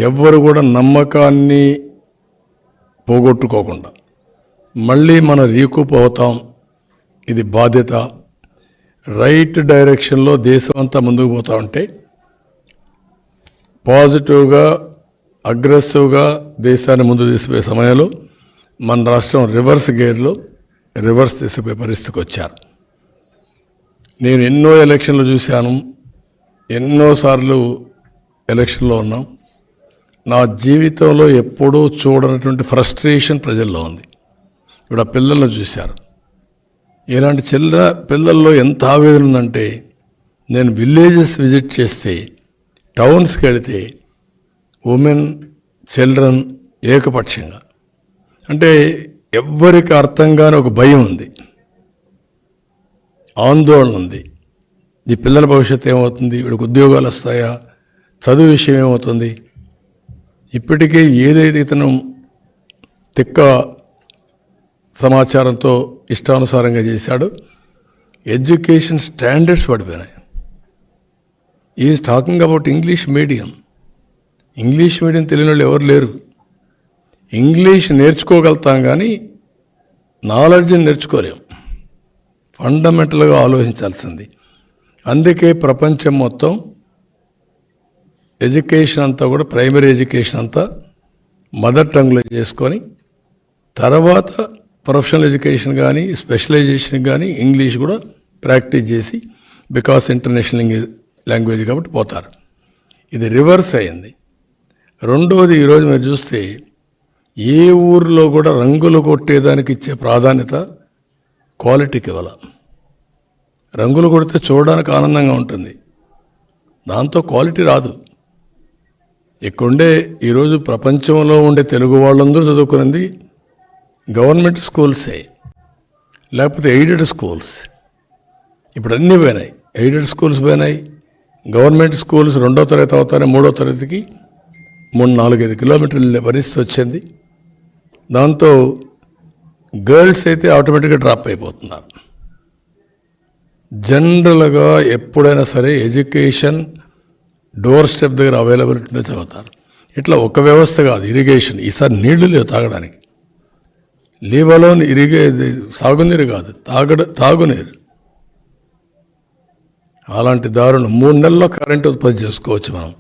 ఎవ్వరు కూడా నమ్మకాన్ని పోగొట్టుకోకుండా మళ్ళీ మనం రీకూప్ అవుతాం. ఇది బాధ్యత. రైట్ డైరెక్షన్లో దేశం అంతా ముందుకు పోతా ఉంటే పాజిటివ్గా అగ్రెసివ్గా దేశాన్ని ముందు తీసుకుపోయే సమయంలో మన రాష్ట్రం రివర్స్ గేర్లో రివర్స్ తీసుకుపోయే పరిస్థితికి వచ్చారు. నేను ఎన్నో ఎలక్షన్లు చూశాను, ఎన్నోసార్లు ఎలక్షన్లో ఉన్నాం. నా జీవితంలో ఎప్పుడూ చూడనటువంటి ఫ్రస్ట్రేషన్ ప్రజల్లో ఉంది. ఇప్పుడు ఆ పిల్లలను చూశారు. ఇలాంటి పిల్లల్లో ఎంత ఆవేదన ఉందంటే, నేను విలేజెస్ విజిట్ చేస్తే, టౌన్స్కి వెళితే ఉమెన్ చిల్డ్రన్ ఏకపక్షంగా, అంటే ఎవ్వరికి అర్థం కాని ఒక భయం ఉంది, ఆందోళన ఉంది. ఈ పిల్లల భవిష్యత్తు ఏమవుతుంది, వీడికి ఉద్యోగాలు వస్తాయా, చదువు విషయం ఏమవుతుంది. ఇప్పటికే ఏదైతే ఇతను తిక్క సమాచారంతో ఇష్టానుసారంగా చేశాడో ఎడ్యుకేషన్ స్టాండర్డ్స్ పడిపోయినాయి. Is talking about English medium. English medium తెలియని వాళ్ళు ఎవరు లేరు. ఇంగ్లీష్ నేర్చుకోగలుగుతాం కానీ నాలెడ్జ్ని నేర్చుకోలేం. ఫండమెంటల్గా ఆలోచించాల్సింది. అందుకే ప్రపంచం మొత్తం ఎడ్యుకేషన్ అంతా కూడా, ప్రైమరీ ఎడ్యుకేషన్ అంతా మదర్ టంగ్లో చేసుకొని తర్వాత ప్రొఫెషనల్ ఎడ్యుకేషన్ కానీ స్పెషలైజేషన్ కానీ ఇంగ్లీష్ కూడా ప్రాక్టీస్ చేసి, బికాస్ ఇంటర్నేషనల్ లాంగ్వేజ్ కాబట్టి పోతారు. ఇది రివర్స్ అయింది. రెండవది, ఈరోజు మీరు చూస్తే ఏ ఊరిలో కూడా రంగులు కొట్టేదానికి ఇచ్చే ప్రాధాన్యత క్వాలిటీకి ఇవ్వాల. రంగులు కొడితే చూడడానికి ఆనందంగా ఉంటుంది, దాంతో క్వాలిటీ రాదు. ఇక్కడుండే ఈరోజు ప్రపంచంలో ఉండే తెలుగు వాళ్ళందరూ చదువుకున్నది గవర్నమెంట్ స్కూల్సే, లేకపోతే ఎయిడెడ్ స్కూల్స్. ఇప్పుడు అన్నీ పోయినాయి. ఎయిడెడ్ స్కూల్స్ పోయినాయి. గవర్నమెంట్ స్కూల్స్ 2వ తరగతి అవుతానే 3వ తరగతికి 3-4-5 కిలోమీటర్లు పరిస్థితి వచ్చింది. దాంతో గర్ల్స్ అయితే ఆటోమేటిక్గా డ్రాప్ అయిపోతున్నారు. జనరల్గా ఎప్పుడైనా సరే ఎడ్యుకేషన్ డోర్ స్టెప్ దగ్గర అవైలబిలిటీనే చదువుతారు. ఇట్లా ఒక వ్యవస్థ కాదు. ఇరిగేషన్, ఈసారి నీళ్లు లేవు తాగడానికి. లీవలో సాగునీరు కాదు, తాగునీరు. అలాంటి దారుణం. 3 నెలల్లో కరెంటు ఉత్పత్తి చేసుకోవచ్చు మనం.